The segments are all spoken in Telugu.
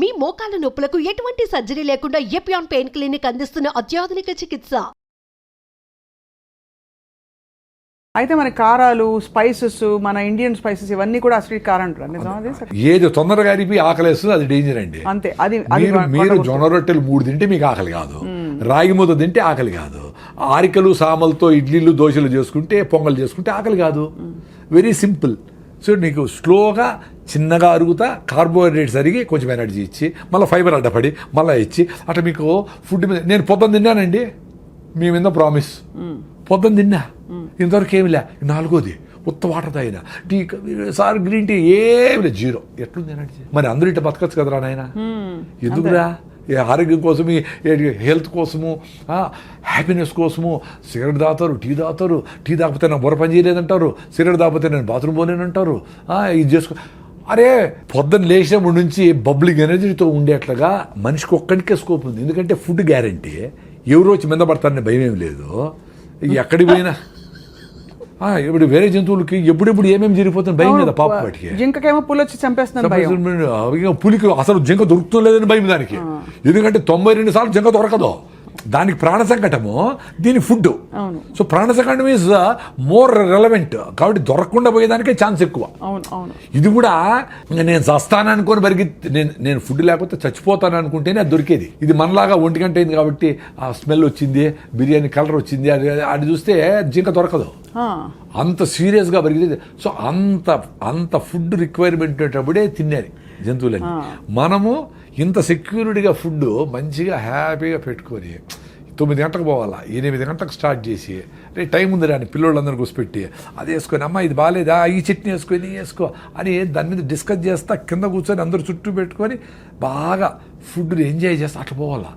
మీ మోకాల నొప్పులకు ఎటువంటి సర్జరీ లేకుండా ఎపియాన్ పెయిన్ క్లినిక్ అందిస్తున్న అత్యాధునిక చికిత్స. అయితే మన కారాలు, స్పైసెస్, మన ఇండియన్ స్పైసెస్ ఇవన్నీ కూడా అసలు కారం అంటారు. ఏది తొందరగా అరిపి ఆకలేస్తుంది అది డేంజర్ అండి. అంతే. అది మీరు జొన్న రొట్టెలు 3 తింటే మీకు ఆకలి కాదు, రాగి ముద్ద తింటే ఆకలి కాదు, ఆరికలు సామలతో ఇడ్లీలు దోశలు చేసుకుంటే పొంగల్ చేసుకుంటే ఆకలి కాదు. Very simple. సో నీకు స్లోగా చిన్నగా అరుగుతా కార్బోహైడ్రేట్స్ అరిగి కొంచెం ఎనర్జీ ఇచ్చి మళ్ళీ ఫైబర్ అడ్డపడి మళ్ళీ ఇచ్చి అట్లా మీకు ఫుడ్ మీద. నేను పొద్దున్న తిన్నానండి, మీ మీద ప్రామిస్. పొద్దున్న తిన్నా, ఇంతవరకు ఏమి లే. 4వది ఉత్త వాటర్ తాగిన, టీ సార్ గ్రీన్ టీ ఏమి లేదు, 0. ఎట్లుంది ఎనర్జీ? మరి అందరూ ఇట్లా బతకచ్చు కదరా నాయన. ఎందుకురా? ఆరోగ్యం కోసం, హెల్త్ కోసము, హ్యాపీనెస్ కోసము సిగరెట్ తాగుతారు, టీ తాగుతారు. టీ తాగిపోతే నా బుర్ర పని చేయలేదంటారు, సిగరెట్ తాగిపోతే నేను బాత్రూమ్ పోలేనంటారు. ఇది చేసుకో. అరే పొద్దున్న లేచినప్పటి నుంచి బబ్లింగ్ ఎనర్జీతో ఉండేట్లుగా మనిషికి ఒక్కడికే స్కోప్ ఉంది. ఎందుకంటే ఫుడ్ గ్యారంటీ. ఎవరు వచ్చి మీద పడతారనే భయం ఏమి లేదు. ఎక్కడికి పోయినా ఇప్పుడు వేరే జంతువులకి ఎప్పుడెప్పుడు ఏమేమి జరిగిపోతుంది భయం కదా పాప. వాటికి జింకకేమో పులి వచ్చి చంపేస్తుంది. పులికి అసలు జింక దొరుకుతుందో లేదని భయం దానికి. ఎందుకంటే 92 సార్లు జింక దొరకదు. దానికి ప్రాణ సంకటము, దీని ఫుడ్. సో ప్రాణ సంకటం ఈజ్ మోర్ రెలవెంట్. కాబట్టి దొరకకుండా పోయేదానికే ఛాన్స్ ఎక్కువ. ఇది కూడా నేను చస్తాను అనుకొని నేను ఫుడ్ లేకపోతే చచ్చిపోతాను అనుకుంటేనే అది దొరికేది. ఇది మనలాగా 1 గంట అయింది కాబట్టి ఆ స్మెల్ వచ్చింది, బిర్యానీ కలర్ వచ్చింది, అది చూస్తే జింక దొరకదు. అంత సీరియస్గా పెరిగింది. సో అంత ఫుడ్ రిక్వైర్మెంట్ ఉండేటప్పుడే తినేది జంతువులని. మనము ఇంత సెక్యూరిటీగా ఫుడ్ మంచిగా హ్యాపీగా పెట్టుకొని 9 గంటలకు పోవాలా, 8 గంటలకు స్టార్ట్ చేసి రే టైం ఉంది రాని పిల్లోళ్ళందరూ కూర్చోపెట్టి అది వేసుకొని, అమ్మ ఇది బాగాలేదా, ఈ చట్నీ వేసుకొని వేసుకో అని దాని మీద డిస్కస్ చేస్తా కింద కూర్చొని అందరూ చుట్టూ పెట్టుకొని బాగా ఫుడ్ని ఎంజాయ్ చేస్తా అట్లా పోవాలా.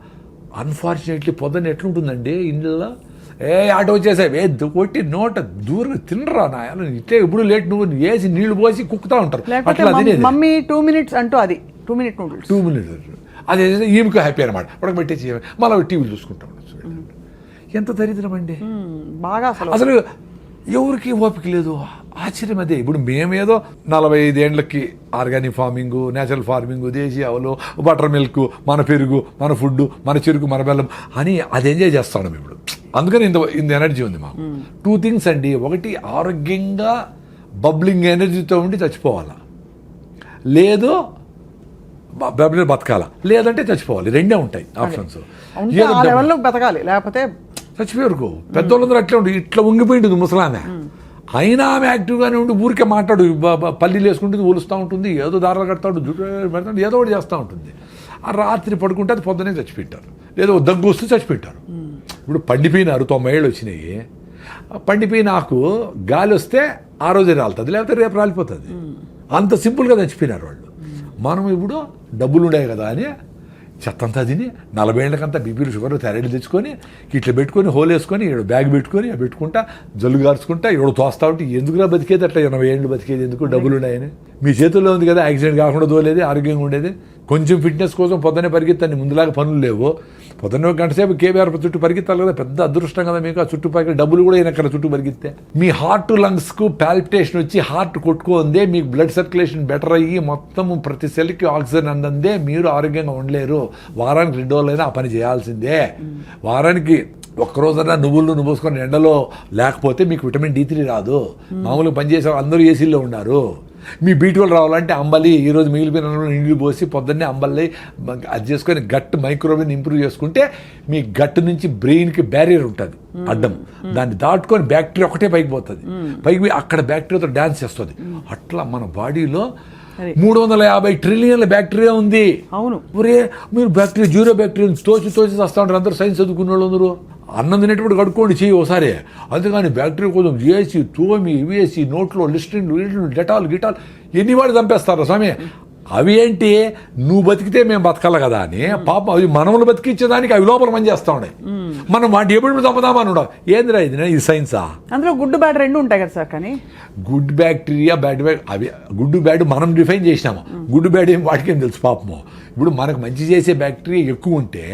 అన్ఫార్చునేట్లీ పొద్దున్న ఎట్లుంటుందండి ఇంట్లో, ఆటో వచ్చేసాయి కొట్టి నోట దూరంగా తినరా నాయన, ఇట్లే ఇప్పుడు లేట్ నువ్వు వేసి నీళ్లు పోసి కుక్కుతా ఉంటారు. అట్లా తినేది. మమ్మీ 2 minutes అంటూ అది 2 minute నూడిల్స్ 2 minutes అదే ఈమెకు హ్యాపీ అనమాట. ఉడకబెట్టేసి మళ్ళీ టీవీలు చూసుకుంటాం. ఎంత దరిద్రం అండి బాగా. అసలు ఎవరికి ఓపిక లేదు. ఆశ్చర్యం అదే. ఇప్పుడు మేమేదో 45 ఏళ్ళకి ఆర్గానిక్ ఫార్మింగ్, నేచురల్ ఫార్మింగ్, దేశీ ఆవులు, బటర్ మిల్క్, మన పెరుగు, మన ఫుడ్, మన చెరుకు, మన బెల్లం అని అది ఎంజాయ్ చేస్తాం ఇప్పుడు. అందుకని ఇంత ఎనర్జీ ఉంది మాకు. 2 things అండి. ఒకటి ఆరోగ్యంగా బబ్లింగ్ ఎనర్జీతో ఉండి చచ్చిపోవాలా, లేదు బతకాల, లేదంటే చచ్చిపోవాలి. 2 ఉంటాయి ఆప్షన్స్. బతకాలి లేకపోతే చచ్చిపోయారు. పెద్దోళ్ళందరూ అట్లా ఉండి ఇట్లా ఉంగిపోయింటుంది ముసలామె. అయినా ఆమె యాక్టివ్గానే ఉండి ఊరికే మాట్లాడు, పల్లీలు వేసుకుంటుంది, ఊలుస్తూ ఉంటుంది, ఏదో దారాలు కడతాడు, జుట్టు పెడతాడు, ఏదో ఒకటి చేస్తూ ఉంటుంది. ఆ రాత్రి పడుకుంటే అది పొద్దునే చచ్చిపెట్టారు, లేదో దగ్గు వస్తూ చచ్చిపెట్టారు. ఇప్పుడు పండిపోయినారు, 90 ఏళ్ళు వచ్చినాయి. పండిపోయిన ఆకు గాలి వస్తే ఆ రోజే రాలుతుంది, లేకపోతే రేపు రాలిపోతుంది. అంత సింపుల్గా చచ్చిపోయినారు వాళ్ళు. మనం ఇప్పుడు డబ్బులు ఉన్నాయి కదా అని చెత్తంతా తిని 40 ఏళ్ళకంతా బీపీలు, షుగర్, థైరాయిడ్ తెచ్చుకొని ఇట్లా పెట్టుకొని హోల్ వేసుకొని ఇక్కడ బ్యాగ్ పెట్టుకొని పెట్టుకుంటా జల్లు గార్చుకుంటా ఇక్కడ తోస్తా ఉంటే ఎందుకురా బతికేది? అట్లా 80 ఏళ్ళు బతికేది ఎందుకు? డబ్బులు ఉన్నాయని. మీ చేతుల్లో ఉంది కదా, యాక్సిడెంట్ కాకుండా దోలేది, ఆరోగ్యంగా ఉండేది. కొంచెం ఫిట్నెస్ కోసం పొద్దున్నే పరిగెత్తండి, ముందులాగా పనులు లేవు. పొద్దున్న 1 గంట సేపు కేబీఆర్ చుట్టూ పరిగెత్తాలి కదా, పెద్ద అదృష్టం కదా మీకు. ఆ చుట్టుపక్కల డబ్బులు కూడా అయినా చుట్టూ పరిగెత్తే మీ హార్ట్ లంగ్స్కు పాల్పిటేషన్ వచ్చి హార్ట్ కొట్టుకుందే, మీకు బ్లడ్ సర్క్యులేషన్ బెటర్ అయ్యి మొత్తం ప్రతి సెల్కి ఆక్సిజన్ అందందే మీరు ఆరోగ్యంగా ఉండలేరు. వారానికి 2 రోజులైనా ఆ పని చేయాల్సిందే. వారానికి ఒక్కరోజైనా నువ్వులు పోసుకొని ఎండలో లేకపోతే మీకు విటమిన్ D3 రాదు. మామూలుగా పనిచేసే అందరూ ఏసీల్లో ఉన్నారు. మీ B12 రావాలంటే అంబలి, ఈరోజు మిగిలిపోయిన నీళ్ళు పోసి పొద్దున్నే అంబలి అది చేసుకొని గట్ మైక్రోవేవ్ ఇంప్రూవ్ చేసుకుంటే మీ గట్ నుంచి బ్రెయిన్కి బ్యారియర్ ఉంటుంది అడ్డం, దాన్ని దాటుకొని బ్యాక్టీరియా ఒకటే పైకి పోతుంది. పైకి పోయి అక్కడ బ్యాక్టీరియాతో డ్యాన్స్ చేస్తుంది. అట్లా మన బాడీలో 350 ట్రిలియన్ల బ్యాక్టీరియా ఉంది. అవును. ఒరే మీరు బ్యాక్టీరియా, జీరో బ్యాక్టీరియా తోచి వస్తూ ఉంటారు అందరూ, సైన్స్ చదువుకున్న వాళ్ళు అందరూ. అన్నం తినేటప్పుడు కడుక్కోండి చెయ్యి ఒకసారి. అందుకని బ్యాక్టీరియా కోసం చేసి తోమి వేసి నోట్లో లిస్ట్రిన్లు డెటాల్ గిటాల్ ఎన్ని వాడు చంపేస్తారు స్వామి. అవి ఏంటి, నువ్వు బతికితే మేము బతకాలి కదా అని పాపం అవి మనములు బతికించేదానికి అవి లోపల పని చేస్తూ ఉన్నాయి. మనం వాటి ఎప్పుడు చంపుదామని ఉండవు. ఏందిరా ఇది సైన్సా? అందులో గుడ్ బ్యాడ్ 2 ఉంటాయి కదా సార్. కానీ గుడ్ బ్యాక్టీరియా, బ్యాడ్ అవి గుడ్ బ్యాడ్ మనం డిఫైన్ చేసినాము. గుడ్ బ్యాడ్ ఏం వాటికేం తెలుసు పాపము. ఇప్పుడు మనకు మంచి చేసే బ్యాక్టీరియా ఎక్కువ ఉంటే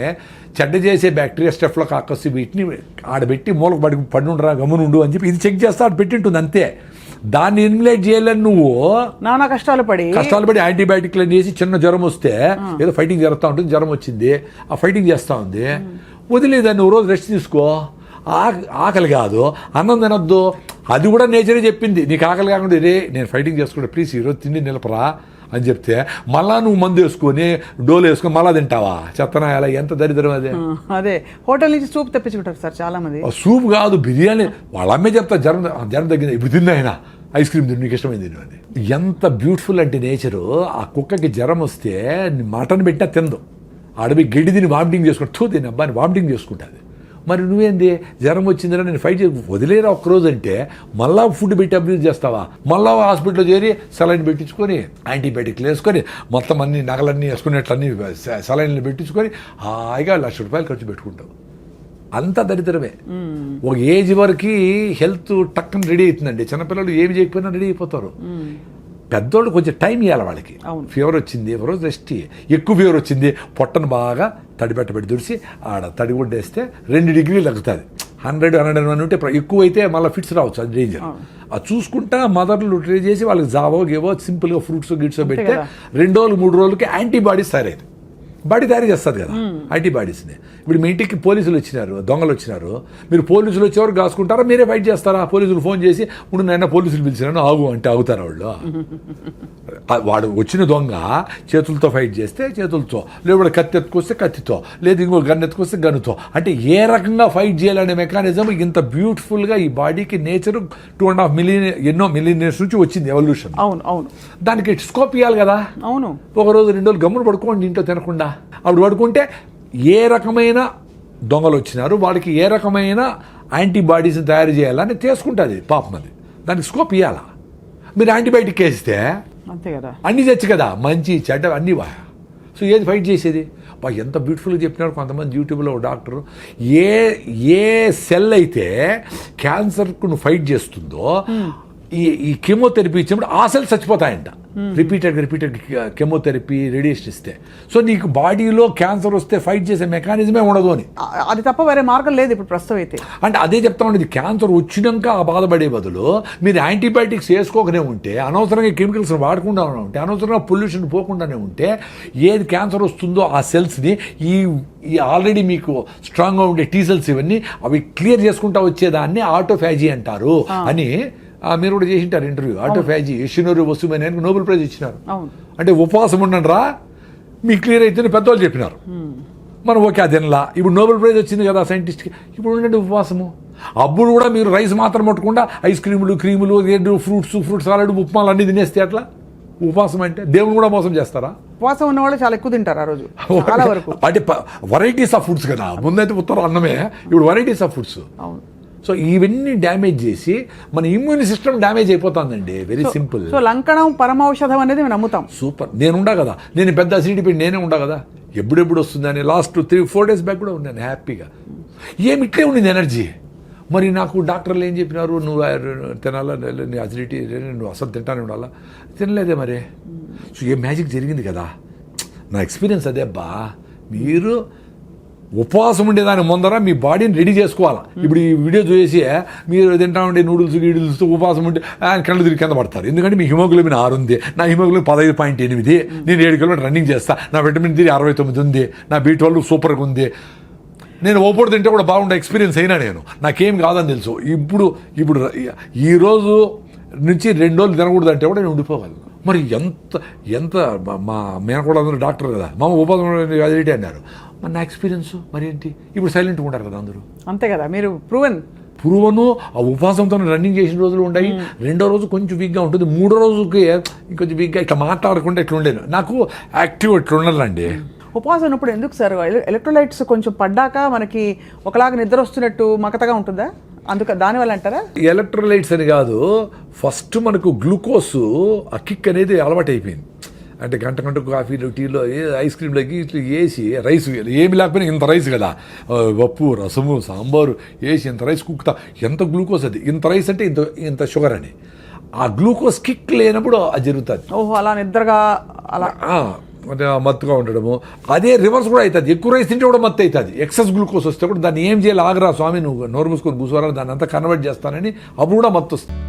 చెడ్డ చేసే బ్యాక్టీరియా స్టెఫ్లోకాకస్ వీటిని ఆడబెట్టి మూలకు పడి ఉండరా గమ్మునుండు అని చెప్పి ఇది చెక్ చేస్తే ఆడ పెట్టింటుంది అంతే. దాన్ని ఇన్ఫ్లేట్ చేయాలని నువ్వు నానా కష్టాలు పడి యాంటీబయాటిక్లు వేసి చిన్న జ్వరం వస్తే ఏదో ఫైటింగ్ జరుగుతూ ఉంటుంది, జ్వరం వచ్చింది, ఆ ఫైటింగ్ చేస్తూ ఉంది, వదిలేదాన్ని నువ్వు రోజు రెస్ట్ తీసుకో. ఆకలి కాదు, అన్నం తినొద్దు, అది కూడా నేచరే చెప్పింది. నీకు ఆకలి కాకుండా రే నేను ఫైటింగ్ చేసుకుంటా ప్లీజ్ ఈరోజు తిండి నిలపరా అని చెప్తే మళ్ళా నువ్వు మందు వేసుకొని డోలు వేసుకొని మళ్ళా తింటావా? చెత్తనా ఎలా, ఎంత దరిద్రం అదే. అదే హోటల్ నుంచి సూప్ తెప్పించుకుంటారు సార్ చాలా మంది. సూప్ కాదు, బిర్యానీ. వాళ్ళ అమ్మే చెప్తా జ్వరం తగ్గింది, ఇప్పుడు తిన్నా ఆయన ఐస్ క్రీమ్ తిని నీకు ఇష్టమైంది తిను అని. ఎంత బ్యూటిఫుల్ అంటే నేచరు. ఆ కుక్కకి జ్వరం వస్తే మటన్ పెట్టినా తిందు, అడవి గడ్డి తిని వామిటింగ్ చేసుకుంటూ తిని అబ్బాయిని వామిటింగ్ చేసుకుంటుంది. మరి నువ్వేంది జ్వరం వచ్చిందిరా నేను ఫైట్ వదిలేరా ఒక్కరోజు అంటే మళ్ళా ఫుడ్ పెట్టి అబ్యూజ్ చేస్తావా? మళ్ళా హాస్పిటల్లో చేరి సెలైన్ పెట్టించుకొని యాంటీబయాటిక్లు వేసుకొని మొత్తం అన్ని నగలన్నీ వేసుకునేట్లన్నీ సెలైన్లు పెట్టించుకొని హాయిగా ₹1,00,000 ఖర్చు పెట్టుకుంటావు. అంత దరిద్రమే. ఒక ఏజ్ వరకు హెల్త్ టక్కన రెడీ అవుతుందండి. చిన్నపిల్లలు ఏమి చేయకపోయినా రెడీ అయిపోతారు. పెద్దోళ్ళు కొంచెం టైం ఇవ్వాలి వాళ్ళకి. ఫీవర్ వచ్చింది ఒక రోజు రెస్ట్, ఎక్కువ ఫీవర్ వచ్చింది పొట్టను బాగా తడిపెట్టబెట్టి దుడిసి ఆడ తడిగుడ్డ వేస్తే 2 డిగ్రీలు తగ్గుతుంది. 100-101 ఉంటే ఎక్కువ అయితే మళ్ళీ ఫిట్స్ రావచ్చు, అది డేంజర్. అది చూసుకుంటా మదర్లు ట్రై చేసి వాళ్ళకి జావో గేవో సింపుల్గా ఫ్రూట్స్ గిట్స్ పెడితే 2 రోజులు 3 రోజులకి యాంటీబాడీస్ తయారైంది. బాడీ తయారు చేస్తుంది కదా యాంటీబాడీస్ని. ఇప్పుడు మీ ఇంటికి పోలీసులు వచ్చినారు, దొంగలు వచ్చినారు, మీరు పోలీసులు వచ్చేవారు కాసుకుంటారా, మీరే ఫైట్ చేస్తారా? పోలీసులు ఫోన్ చేసి ఇప్పుడు నైనా పోలీసులు పిలిచినాను ఆగు అంటే ఆగుతారా వాళ్ళు? వాడు వచ్చిన దొంగ చేతులతో ఫైట్ చేస్తే చేతులతో, లేదా కత్తి ఎత్తుకొస్తే కత్తితో, లేదా ఇంకో గన్ ఎత్తుకొస్తే గన్నుతో. అంటే ఏ రకంగా ఫైట్ చేయాలనే మెకానిజం ఇంత బ్యూటిఫుల్గా ఈ బాడీకి నేచర్ 2.5 మిలియన్ ఎన్నో మిలియన్ ఇయర్స్ నుంచి వచ్చింది ఎవల్యూషన్. అవును అవును. దానికి స్కోప్ ఇవ్వాలి కదా. అవును. ఒక రోజు 2 రోజులు గమ్మును పడుకోండి ఇంట్లో తినకుండా. అప్పుడు పడుకుంటే ఏ రకమైన దొంగలు వచ్చినారు, వాళ్ళకి ఏ రకమైన యాంటీబాడీస్ని తయారు చేయాలని తీసుకుంటుంది పాపం. అది దానికి స్కోప్ ఇవ్వాలా? మీరు యాంటీబయాటిక్ వేస్తే అంతే కదా, అన్నీ తెచ్చు కదా, మంచి చెడ్డ అన్నీ వా. సో ఏది ఫైట్ చేసేది? ఎంత బ్యూటిఫుల్గా చెప్పినారు కొంతమంది యూట్యూబ్లో. డాక్టరు ఏ సెల్ అయితే క్యాన్సర్కు నువ్వు ఫైట్ చేస్తుందో ఈ కెమోథెరపీ ఇచ్చినప్పుడు ఆ సెల్స్ చచ్చిపోతాయంట. రిపీటెడ్ కెమోథెరపీ రేడియేషన్ ఇస్తే. సో నీకు బాడీలో క్యాన్సర్ వస్తే ఫైట్ చేసే మెకానిజమే ఉండదు అని. అది తప్ప వేరే మార్గం లేదు ఇప్పుడు ప్రస్తుతం అయితే. అంటే అదే చెప్తా ఉండేది, క్యాన్సర్ వచ్చినాక ఆ బాధపడే బదులు మీరు యాంటీబయాటిక్స్ వేసుకోకనే ఉంటే, అనవసరంగా కెమికల్స్ వాడకుండా ఉంటే, అనవసరంగా పొల్యూషన్ పోకుండానే ఉంటే, ఏది క్యాన్సర్ వస్తుందో ఆ సెల్స్ని ఈ ఆల్రెడీ మీకు స్ట్రాంగ్గా ఉండే టీ సెల్స్ ఇవన్నీ అవి క్లియర్ చేసుకుంటా వచ్చేదాన్ని ఆటోఫాజీ అంటారు అని మీరు కూడా చేసింటారు ఇంటర్వ్యూ. ఆటోఫాజీ యషినోరి వసుమని నోబెల్ ప్రైజ్ ఇచ్చినారు. అంటే ఉపవాసం ఉండండి రా మీకు క్లియర్ అయితే పెద్దవాళ్ళు చెప్పినారు. మనం ఓకే అదేనలా. ఇప్పుడు నోబెల్ ప్రైజ్ వచ్చింది కదా సైంటిస్ట్కి, ఇప్పుడు ఉండండి ఉపవాసము. అప్పుడు కూడా మీరు రైస్ మాత్రం పట్టకుండా ఐస్ క్రీములు ఫ్రూట్స్ సాలడ్ ఉప్మాలు అన్నీ తినేస్తే అట్లా ఉపవాసం అంటే దేవుని కూడా మోసం చేస్తారా? ఉపవాసం ఉన్న వాళ్ళు చాలా ఎక్కువ తింటారు ఆ రోజు, చాలా వరకు. అంటే వెరైటీస్ ఆఫ్ ఫుడ్స్ కదా, ముందైతే ఉత్తరం అన్నమే, ఇప్పుడు వెరైటీస్ ఆఫ్ ఫుడ్స్. అవును. సో ఇవన్నీ డ్యామేజ్ చేసి మన ఇమ్యూన్ సిస్టమ్ డ్యామేజ్ అయిపోతుందండి. Very simple. సో లంకణం పరమౌషధం అనేది మేము నమ్ముతాం. సూపర్. నేను ఉండా కదా, నేను పెద్ద అసిడిటీ పెట్టి నేనే ఉండా కదా, ఎప్పుడెప్పుడు వస్తుందని లాస్ట్ 3-4 days బ్యాక్ కూడా ఉన్నాను హ్యాపీగా. ఏమి ఇట్లే ఉండింది ఎనర్జీ. మరి నాకు డాక్టర్లు ఏం చెప్పినారు, నువ్వు తినాలా, నీ అసిడిటీ నువ్వు అసలు తింటానే ఉండాలా, తినలేదే మరి. సో ఏ మ్యాజిక్ జరిగింది కదా. నా ఎక్స్పీరియన్స్ అదే అబ్బా. మీరు ఉపవాసం ఉండేదాని ముందర మీ బాడీని రెడీ చేసుకోవాలా. ఇప్పుడు ఈ వీడియో చూసి మీరు తింటా ఉండే గీడిల్స్ ఉపవాసం ఉంటే ఆయన కళ్ళు తిరిగి కింద పడతారు. ఎందుకంటే మీ హిమోగ్లోబిన్ 6 ఉంది, నా హిమోగ్లోబిన్ 15.8, నేను 7 కిలోమీటర్ రన్నింగ్ చేస్తా, నా విటమిన్ D 69 ఉంది, నా B12 సూపర్గా ఉంది, నేను ఓపోడు తింటే కూడా బాగుండే ఎక్స్పీరియన్స్ అయినా నేను, నాకేం కాదని తెలుసు. ఇప్పుడు ఈరోజు నుంచి 2 రోజులు తినకూడదు అంటే కూడా నేను ఉండిపోగలను. మరి ఎంత మా మేనకోడ అందరూ డాక్టర్ కదా, మా ఉపాధి అదిటి అన్నారు. మరి నా ఎక్స్పీరియన్స్ మరి ఏంటి, ఇప్పుడు సైలెంట్గా ఉంటారు కదా అందరూ. అంతే కదా, మీరు ప్రూవను ఆ ఉపవాసంతో రన్నింగ్ చేసిన రోజులు ఉన్నాయి. 2వ రోజు కొంచెం వీక్గా ఉంటుంది, 3వ రోజుకి ఇంకొంచెం వీక్గా ఇట్లా మాట్లాడకుండా ఇట్లా ఉండేది. నాకు యాక్టివ్ ఇట్లా ఉండాలండి. ఉపవాసం ఉన్నప్పుడు ఎందుకు సార్ ఎలక్ట్రోలైట్స్ కొంచెం పడ్డాక మనకి ఒకలాగా నిద్ర వస్తున్నట్టు మకతగా ఉంటుందా? దానివల్ల అంటారా? ఎలక్ట్రోలైట్స్ అని కాదు, ఫస్ట్ మనకు గ్లూకోజ్ ఆ కిక్ అనేది అలవాటు అయిపోయింది. అంటే గంట కాఫీలో టీలో ఐస్ క్రీమ్లోకి ఇట్లా వేసి రైస్ ఏమి లేకపోయినా ఇంత రైస్ కదా, పప్పు రసము సాంబారు వేసి ఇంత రైస్ కుక్తా, ఎంత గ్లూకోజ్ అది, ఇంత రైస్ అంటే ఇంత షుగర్ అని. ఆ గ్లూకోజ్ కిక్ లేనప్పుడు అది జరుగుతుంది. ఓహో, అలా నిద్రగా అలా మత్తుగా ఉండడము. అదే రివర్స్ కూడా అవుతుంది, ఎక్కువ రైస్ తింటే కూడా మత్తు అవుతుంది. ఎక్సెస్ గ్లూకోజ్ వస్తే కూడా దాన్ని ఏం చేయాలి, ఆగరా స్వామి నువ్వు నోరు మూసుకొని కూర్చోరా, దాన్ని అంతా కన్వర్ట్ చేస్తానని అప్పుడు కూడా మత్తు వస్తుంది.